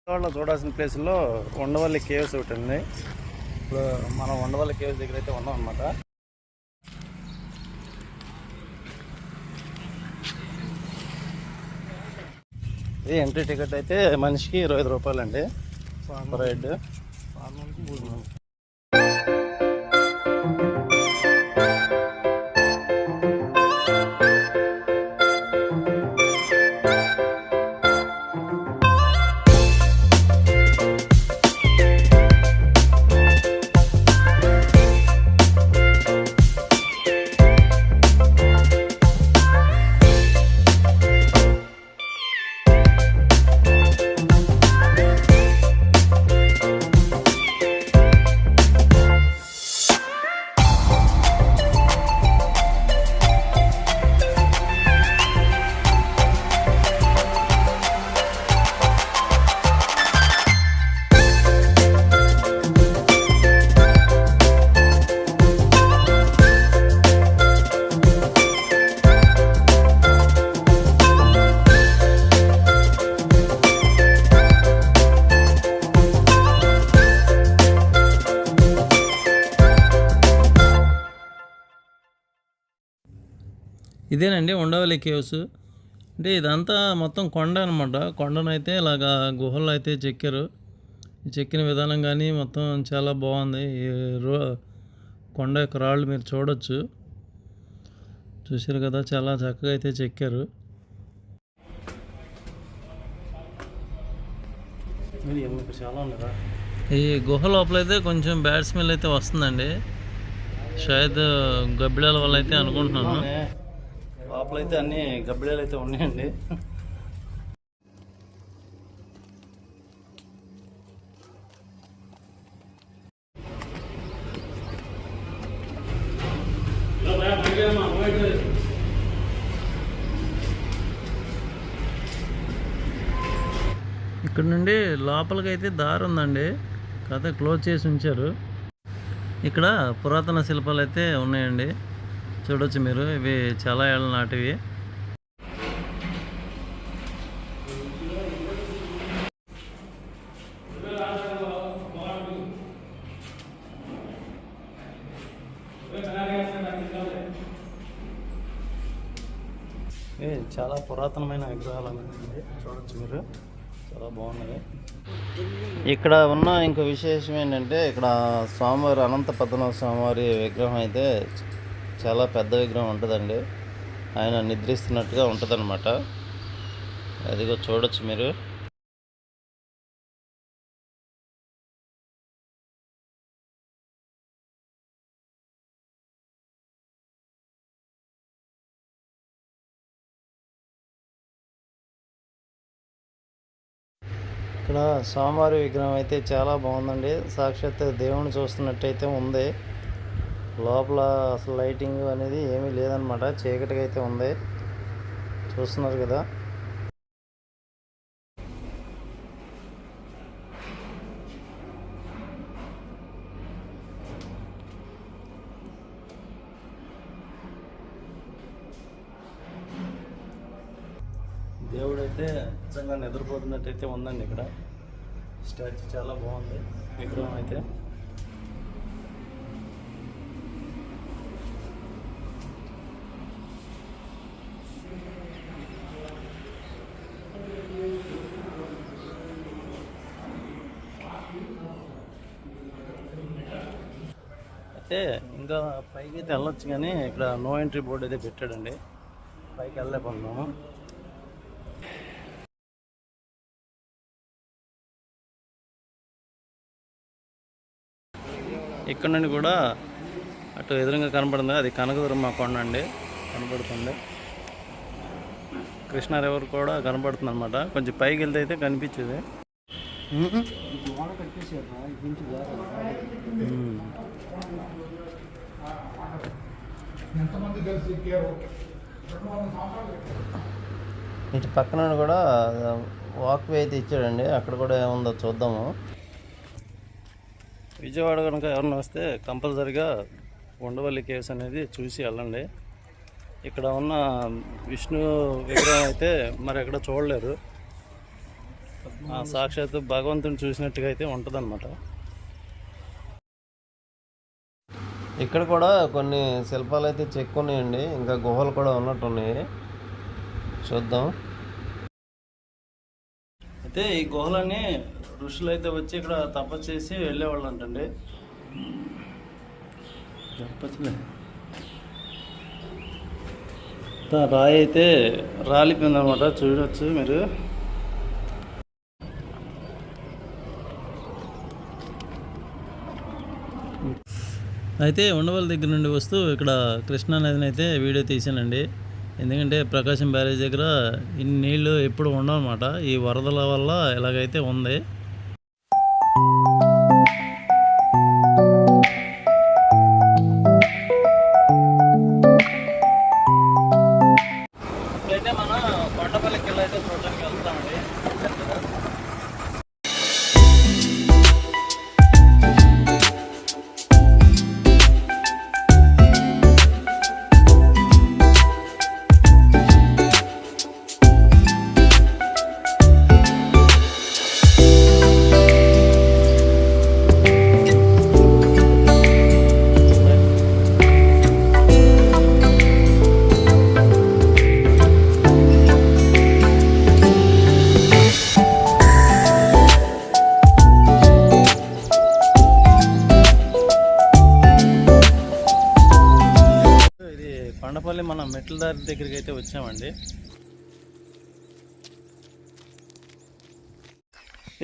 విజయవాడలో చూడాల్సిన ప్లేస్లో ఉండవల్లి కేవ్స్ ఒకటి ఉంది. ఇప్పుడు మనం ఉండవల్లి కేవ్స్ దగ్గర అయితే ఉన్నాం అనమాట. ఇది ఎంట్రీ టికెట్ అయితే మనిషికి 25 రూపాయలండి పర్ హెడ్. ఇదేనండి ఉండవల్లి కేవ్స్. అంటే ఇదంతా మొత్తం కొండ అనమాట. కొండనైతే ఇలాగా గుహల్లో అయితే చెక్కారు. చెక్కిన విధానం కానీ మొత్తం చాలా బాగుంది. ఈ కొండ యొక్క రాళ్ళు మీరు చూడొచ్చు. చూసారు కదా, చాలా చక్కగా అయితే చెక్కారు. ఈ గుహ లోపలైతే కొంచెం బ్యాడ్ స్మెల్ అయితే వస్తుందండి. షాయద్ గబ్బిడాల వల్ల అయితే అనుకుంటున్నాను. లోపలైతే అన్ని గబ్బిడాలు అయితే ఉన్నాయండి. ఇక్కడ నుండి లోపలికి అయితే దారి ఉందండి, కథ క్లోజ్ చేసి ఉంచారు. ఇక్కడ పురాతన శిల్పాలు అయితే ఉన్నాయండి, చూడొచ్చు మీరు. ఇవి చాలా ఏళ్ళ నాటివి. చాలా పురాతనమైన విగ్రహాలు అనేది చూడొచ్చు మీరు, చాలా బాగున్నాయి. ఇక్కడ ఉన్న ఇంకో విశేషం ఏంటంటే, ఇక్కడ స్వామివారి అనంత పద్మనాభ స్వామివారి విగ్రహం అయితే చాలా పెద్ద విగ్రహం ఉంటుందండి. ఆయన నిద్రిస్తున్నట్టుగా ఉంటుంది అనమాట. అదిగో చూడొచ్చు మీరు. ఇక్కడ స్వామివారి విగ్రహం అయితే చాలా బాగుందండి. సాక్షాత్ దేవుని చూస్తున్నట్టయితే ఉంది. లోపల అసలు లైటింగ్ అనేది ఏమీ లేదనమాట, చీకటిగా అయితే ఉంది. చూస్తున్నారు కదా. దేవుడైతే నిజంగా నిద్రపోతున్నట్టయితే ఉందండి. ఇక్కడ స్టాచ్యూ చాలా బాగుంది, విగ్రహం అయితే. అయితే ఇంకా పైకి అయితే వెళ్ళొచ్చు, కానీ ఇక్కడ నో ఎంట్రీ బోర్డు అయితే పెట్టాడండి, పైకి వెళ్ళలేకపోతున్నాము. ఇక్కడ నుండి కూడా అటు ఎదురుగా కనపడుతుంది, అది కనకదుర్గమ్మ కొండ అండి, కనపడుతుంది. కృష్ణా రివర్ కూడా కనపడుతుంది అనమాట. కొంచెం పైకి వెళ్తే అయితే కనిపించేది. ఇటు పక్కన కూడా వాక్వే అయితే ఇచ్చాడండి, అక్కడ కూడా ఏముందో చూద్దాము. విజయవాడ కనుక ఎవరైనా వస్తే కంపల్సరీగా ఉండవల్లి కేవ్స్ అనేది చూసి వెళ్ళండి. ఇక్కడ ఉన్న విష్ణు విగ్రహం అయితే మరి ఎక్కడ చూడలేరు. సాక్షాత్తు భగవంతుని చూసినట్టుగా అయితే ఉంటుందన్నమాట. ఇక్కడ కూడా కొన్ని శిల్పాలు అయితే చెక్కున్నాయండి, ఇంకా గుహలు కూడా ఉన్నట్టున్నాయి, చూద్దాం. అయితే ఈ గుహలన్నీ ఋషులు అయితే వచ్చి ఇక్కడ తపస్సు చేసి వెళ్ళేవాళ్ళు అంటండి. రాయి అయితే రాలిపోయిందనమాట, చూడవచ్చు మీరు. అయితే ఉండవల్లి దగ్గర నుండి వస్తూ ఇక్కడ కృష్ణా నదిని అయితే వీడియో తీసానండి. ఎందుకంటే ప్రకాశం బ్యారేజ్ దగ్గర ఇన్ని నీళ్ళు ఎప్పుడు ఉండవన్నమాట, ఈ వరదల వల్ల ఇలాగైతే ఉంది. ఇప్పుడైతే మనం కొండపల్లి కిల్ల అయితే చూడడానికి వెళ్తామండి. కొండపల్లి మనం మెట్ల దారి దగ్గరికి అయితే వచ్చామండి.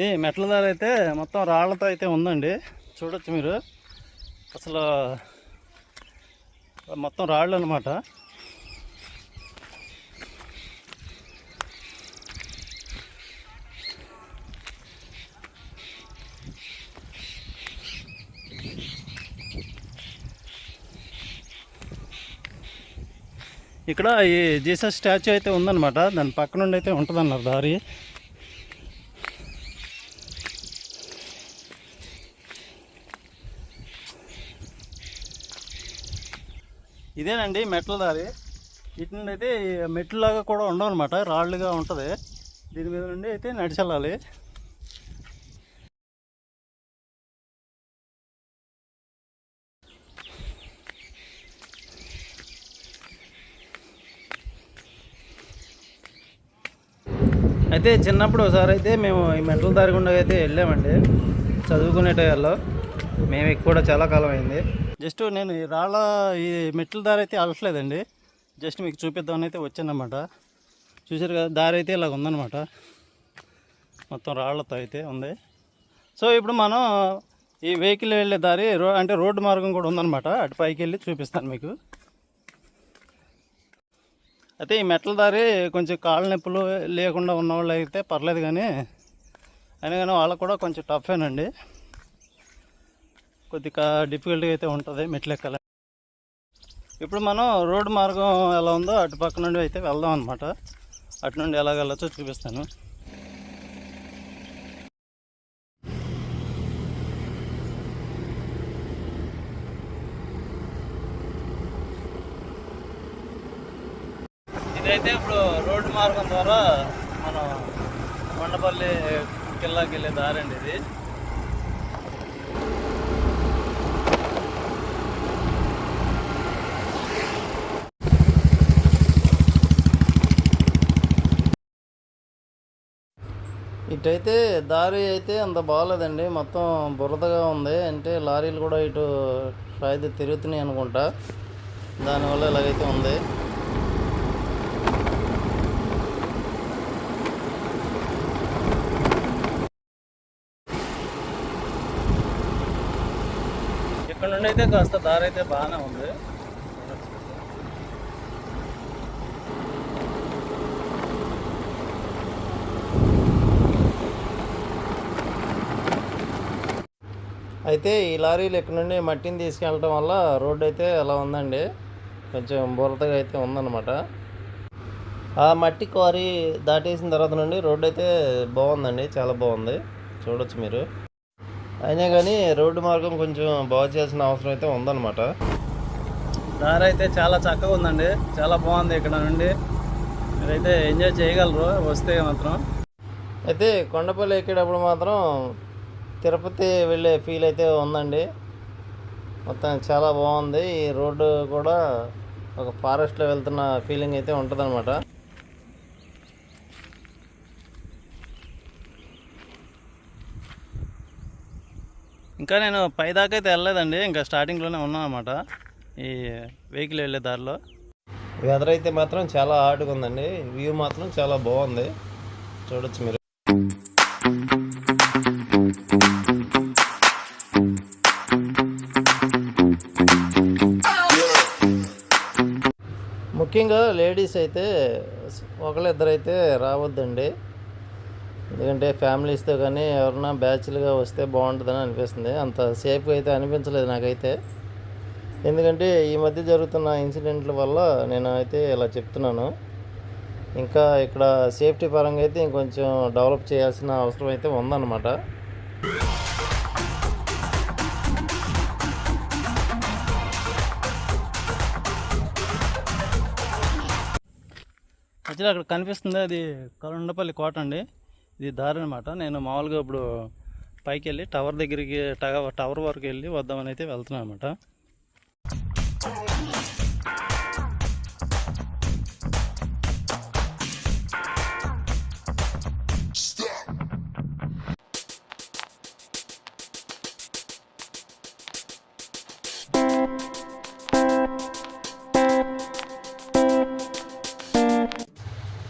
ఈ మెట్ల దారి అయితే మొత్తం రాళ్లతో అయితే ఉందండి, చూడొచ్చు మీరు. అసలు మొత్తం రాళ్ళు అన్నమాట. ఇక్కడ ఈ జీసస్ స్టాచ్యూ అయితే ఉందన్నమాట, దాని పక్క నుండి అయితే ఉంటుందన్నారు దారి. ఇదేనండి మెట్ల దారి. ఇటు నుండి అయితే మెట్లులాగా కూడా ఉండవు అనమాట, రాళ్ళుగా ఉంటుంది. దీని మీద నుండి అయితే నడిచెళ్ళాలి. అయితే చిన్నప్పుడు ఒకసారి అయితే మేము ఈ మెట్ల దారి గుండా అయితే వెళ్ళామండి, చదువుకునే టైంలో. మేము కూడా చాలా కాలం అయింది. జస్ట్ నేను ఈ మెట్ల దారి అయితే అలట్లేదండి, జస్ట్ మీకు చూపిద్దామని అయితే వచ్చానమాట. చూసారు కదా, దారి అయితే ఇలాగ ఉందన్నమాట, మొత్తం రాళ్లతో అయితే ఉంది. సో ఇప్పుడు మనం ఈ వెహికల్ వెళ్ళే దారి అంటే రోడ్డు మార్గం కూడా ఉందన్నమాట, అటు పైకి వెళ్ళి చూపిస్తాను మీకు. అయితే ఈ మెట్ల దారి కొంచెం కాళ్ళ నొప్పులు లేకుండా ఉన్నవాళ్ళు అయితే పర్లేదు, కానీ అయినా కానీ వాళ్ళకు కూడా కొంచెం టఫేనండి, కొద్దిగా డిఫికల్ట్గా అయితే ఉంటుంది మెట్లు ఎక్కాలి. ఇప్పుడు మనం రోడ్డు మార్గం ఎలా ఉందో అటు పక్క నుండి అయితే వెళ్దాం అనమాట. అటు నుండి ఎలా వెళ్ళొచ్చో చూపిస్తాను. ఇదైతే ఇప్పుడు రోడ్డు మార్గం ద్వారా మనం కొండపల్లి కిల్లాకి వెళ్ళే దారి అండి ఇది. ఇటైతే దారి అయితే అంత బాగాలేదండి, మొత్తం బురదగా ఉంది. అంటే లారీలు కూడా ఇటు అయితే తిరుగుతున్నాయి అనుకుంటా, దానివల్ల ఇలాగైతే ఉంది. ఇక్కడ నుండి అయితే కాస్త దారి అయితే బాగానే ఉంది. అయితే ఈ లారీలు ఇక్కడ నుండి మట్టిని తీసుకెళ్ళటం వల్ల రోడ్డు అయితే అలా ఉందండి, కొంచెం బురదగా అయితే ఉందన్నమాట. ఆ మట్టి క్వారీ దాటేసిన తర్వాత నుండి రోడ్డు అయితే బాగుందండి, చాలా బాగుంది, చూడొచ్చు మీరు. అయినా కానీ రోడ్డు మార్గం కొంచెం బాగు చేయాల్సిన అవసరం అయితే ఉందన్నమాట. దారి అయితే చాలా చక్కగా ఉందండి, చాలా బాగుంది. ఇక్కడ నుండి మీరైతే ఎంజాయ్ చేయగలరు వస్తే మాత్రం. అయితే కొండపల్లి ఎక్కేటప్పుడు మాత్రం తిరుపతి వెళ్ళే ఫీల్ అయితే ఉందండి. మొత్తం చాలా బాగుంది. ఈ రోడ్డు కూడా ఒక ఫారెస్ట్లో వెళ్తున్న ఫీలింగ్ అయితే ఉంటుందన్నమాట. ఇంకా నేను పైదాకా అయితే వెళ్ళలేదండి, ఇంకా స్టార్టింగ్లోనే ఉన్నాను అనమాట ఈ వెహికల్ వెళ్ళే దారిలో. వెదర్ అయితే మాత్రం చాలా హాట్గా ఉందండి. వ్యూ మాత్రం చాలా బాగుంది, చూడొచ్చు మీరు. ముఖ్యంగా లేడీస్ అయితే ఒకళ్ళిద్దరైతే రావద్దండి, ఎందుకంటే ఫ్యామిలీస్తో కానీ ఎవరన్నా బ్యాచ్లుగా వస్తే బాగుంటుందని అనిపిస్తుంది. అంత సేఫ్గా అయితే అనిపించలేదు నాకైతే, ఎందుకంటే ఈ మధ్య జరుగుతున్న ఇన్సిడెంట్ల వల్ల నేను అయితే ఇలా చెప్తున్నాను. ఇంకా ఇక్కడ సేఫ్టీ పరంగా అయితే ఇంకొంచెం డెవలప్ చేయాల్సిన అవసరం అయితే ఉందన్నమాట. యాక్చువల్లీ అక్కడ కనిపిస్తుంది అది కొండపల్లి కోట అండి. ఇది దారి అనమాట. నేను మామూలుగా ఇప్పుడు పైకి వెళ్ళి టవర్ దగ్గరికి టవర్ వరకు వెళ్ళి వద్దామని అయితే వెళ్తున్నాను అనమాట.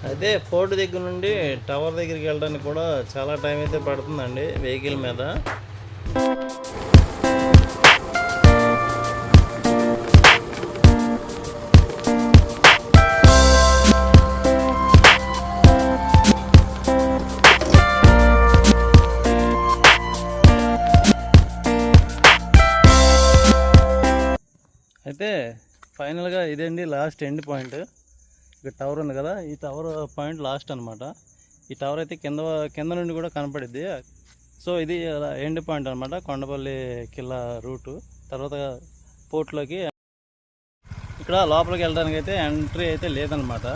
అయితే ఫోర్ట్ దగ్గర నుండి టవర్ దగ్గరికి వెళ్ళడానికి కూడా చాలా టైం అయితే పడుతుందండి వెహికల్ మీద. అయితే ఫైనల్గా ఇదండి లాస్ట్ ఎండ్ పాయింట్. ఇక్కడ టవర్ ఉంది కదా, ఈ టవర్ పాయింట్ లాస్ట్ అనమాట. ఈ టవర్ అయితే కింద నుండి కూడా కనపడిద్ది. సో ఇది ఎండ్ పాయింట్ అనమాట కొండపల్లి కిల్లా రూటు. తర్వాత పోర్ట్లోకి ఇక్కడ లోపలికి వెళ్ళడానికి అయితే ఎంట్రీ అయితే లేదనమాట.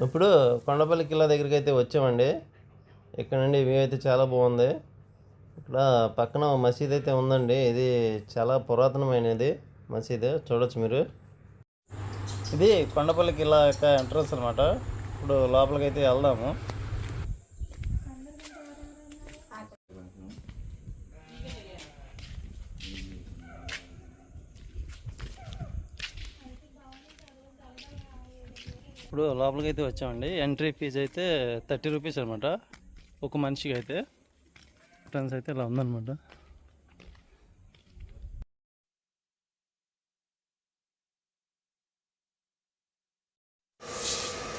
ఇప్పుడు కొండపల్లి కిల్లా దగ్గరికి అయితే వచ్చామండి. ఇక్కడ నుండి వ్యూ అయితే చాలా బాగుంది. ఇక్కడ పక్కన మసీద్ అయితే ఉందండి. ఇది చాలా పురాతనమైనది మసీద్, చూడొచ్చు మీరు. ఇది కొండపల్లి కిల్లా యొక్క ఎంట్రన్స్ అనమాట. ఇప్పుడు లోపలికి అయితే వెళ్దాము. ఇప్పుడు లోపలికి అయితే వచ్చామండి. ఎంట్రీ ఫీజు అయితే 30 రూపీస్ అనమాట ఒక మనిషికి. అయితే ఎంట్రన్స్ అయితే ఇలా ఉందన్నమాట.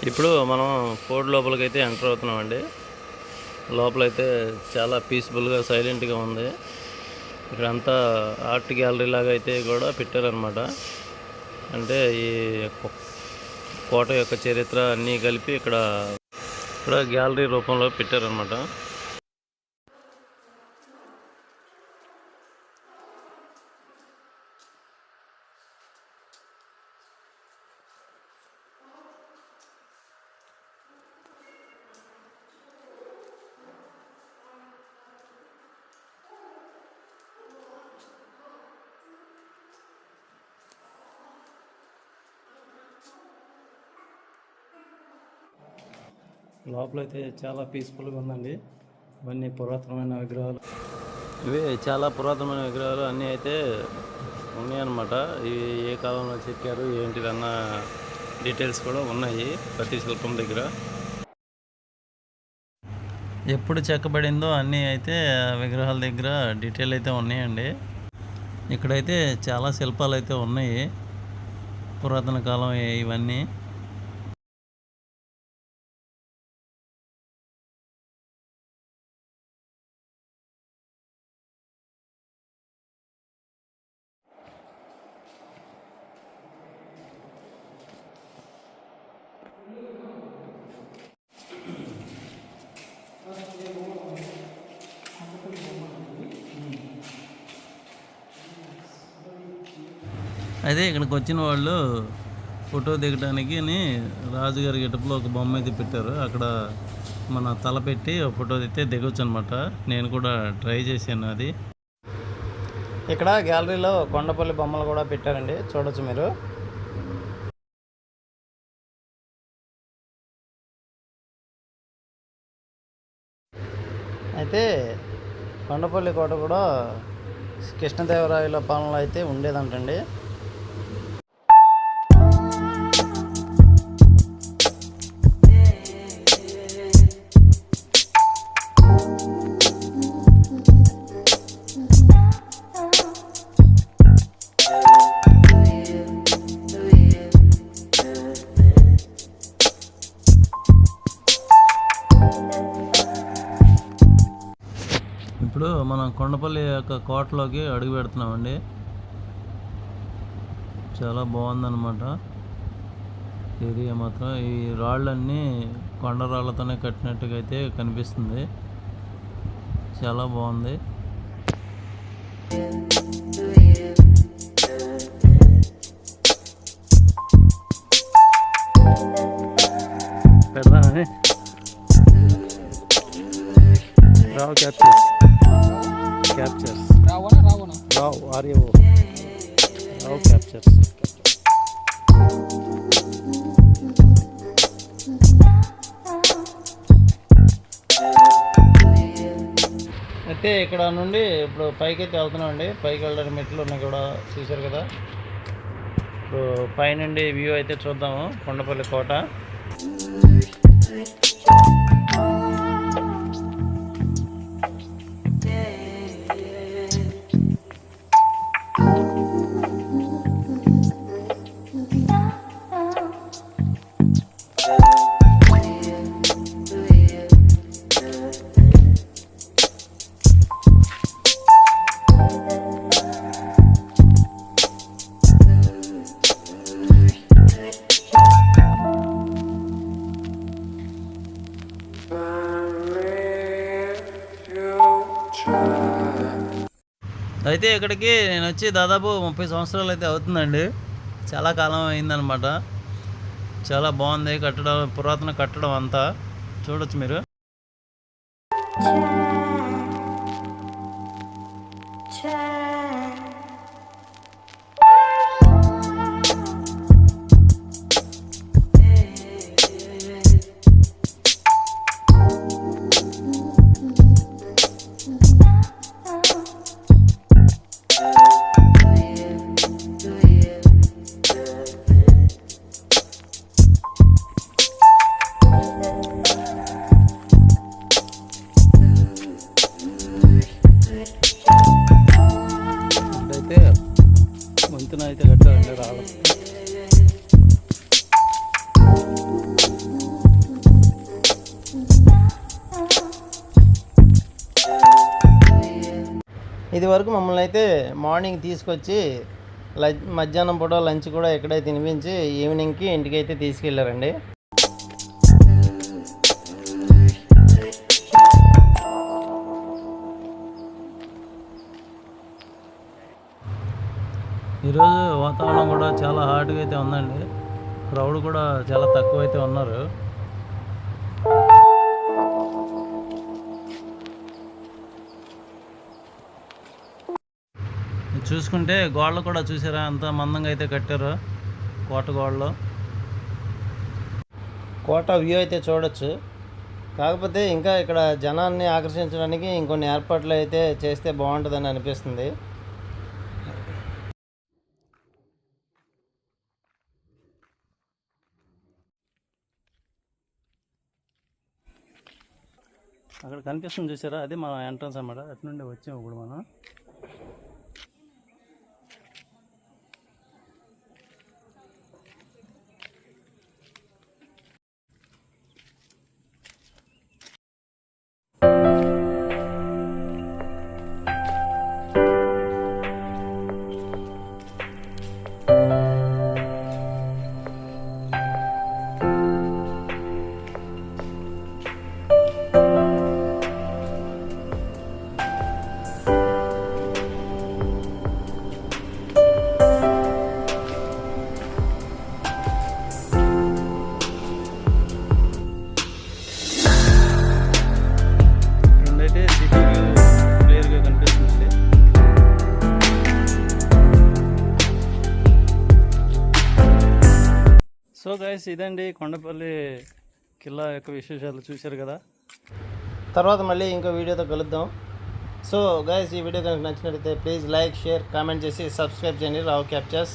ఇప్పుడు మనం ఫోర్ట్ లోపలికి అయితే ఎంటర్ అవుతున్నామండి. లోపలైతే చాలా పీస్ఫుల్గా సైలెంట్గా ఉంది. ఇక్కడంతా ఆర్ట్ గ్యాలరీ లాగా అయితే కూడా పెట్టారనమాట. అంటే ఈ కోట యొక్క చరిత్ర అన్నీ కలిపి ఇక్కడ గ్యాలరీ రూపంలో పెట్టారనమాట. లోపలైతే చాలా పీస్ఫుల్గా ఉందండి. ఇవన్నీ పురాతనమైన విగ్రహాలు, ఇవి చాలా పురాతనమైన విగ్రహాలు అన్నీ అయితే ఉన్నాయన్నమాట. ఇవి ఏ కాలంలో చెక్కారు ఏంటిదన్న డీటెయిల్స్ కూడా ఉన్నాయి ప్రతి శిల్పం దగ్గర. ఎప్పుడు చెక్కబడిందో అన్నీ అయితే విగ్రహాల దగ్గర డీటెయిల్ అయితే ఉన్నాయండి. ఇక్కడైతే చాలా శిల్పాలు అయితే ఉన్నాయి, పురాతన కాలం ఇవన్నీ. అదే ఇక్కడికి వచ్చిన వాళ్ళు ఫోటో దిగడానికి అని రాజుగారి గెటప్లో ఒక బొమ్మ అయితే పెట్టారు. అక్కడ మన తల పెట్టి ఫోటో అయితే దిగొచ్చు అనమాట. నేను కూడా ట్రై చేశాను అది. ఇక్కడ గ్యాలరీలో కొండపల్లి బొమ్మలు కూడా పెట్టారండి, చూడొచ్చు మీరు. అయితే కొండపల్లి కోట కూడా కృష్ణదేవరాయల పాలనలో అయితే ఉండేదంటండి. ఇప్పుడు మనం కొండపల్లి యొక్క కోటలోకి అడుగు పెడుతున్నామండి. చాలా బాగుందన్నమాట ఏరియా మాత్రం. ఈ రాళ్ళన్నీ కొండరాళ్ళతోనే కట్టినట్టుగా అయితే కనిపిస్తుంది. చాలా బాగుంది. పెడదామని రావు క్యాప్చర్స్ రావు ఆర్యో రావు క్యాప్చర్స్. అయితే ఇక్కడ నుండి ఇప్పుడు పైకి అయితే వెళ్తున్నామండి. పైకి వెళ్ళడానికి మెట్లు ఉన్నాయి కూడా, చూశారు కదా. ఇప్పుడు పైనుండి వ్యూ అయితే చూద్దాము కొండపల్లి కోట. అయితే ఇక్కడికి నేను వచ్చి దాదాపు 30 సంవత్సరాలు అయితే అవుతుందండి. చాలా కాలం అయిందనమాట. చాలా బాగుంది కట్టడం, పురాతన కట్టడం అంతా చూడొచ్చు మీరు. అయితే వంతున అయితే కట్టారండి రాళ్ళు. ఇది వరకు మమ్మల్ని అయితే మార్నింగ్ తీసుకొచ్చి మధ్యాహ్నం పూట లంచ్ కూడా ఇక్కడే తినిపించి ఈవినింగ్కి ఇంటికి అయితే తీసుకెళ్ళారండి. ఈరోజు వాతావరణం కూడా చాలా హాట్గా అయితే ఉందండి. క్రౌడ్ కూడా చాలా తక్కువ అయితే ఉన్నారు. చూసుకుంటే గోడలు కూడా చూసారా అంత మందంగా అయితే కట్టారు. కోట గోడలు, కోట వ్యూ అయితే చూడొచ్చు. కాకపోతే ఇంకా ఇక్కడ జనాన్ని ఆకర్షించడానికి ఇంకొన్ని ఏర్పాట్లు అయితే చేస్తే బాగుంటుందని అనిపిస్తుంది. అక్కడ కనిపిస్తుంది చూసారా, అది మన ఎంట్రన్స్ అన్నమాట. అటు నుండి వచ్చాము ఇప్పుడు మనం. సో గైస్ ఇదండి కొండపల్లి కిల్లా యొక్క విశేషాలు చూశారు కదా. తర్వాత మళ్ళీ ఇంకో వీడియోతో కలుద్దాం. సో గైస్ ఈ వీడియో కనుక నచ్చినట్లయితే ప్లీజ్ లైక్, షేర్, కామెంట్ చేసి సబ్స్క్రైబ్ చేయండి రావు క్యాప్చర్స్.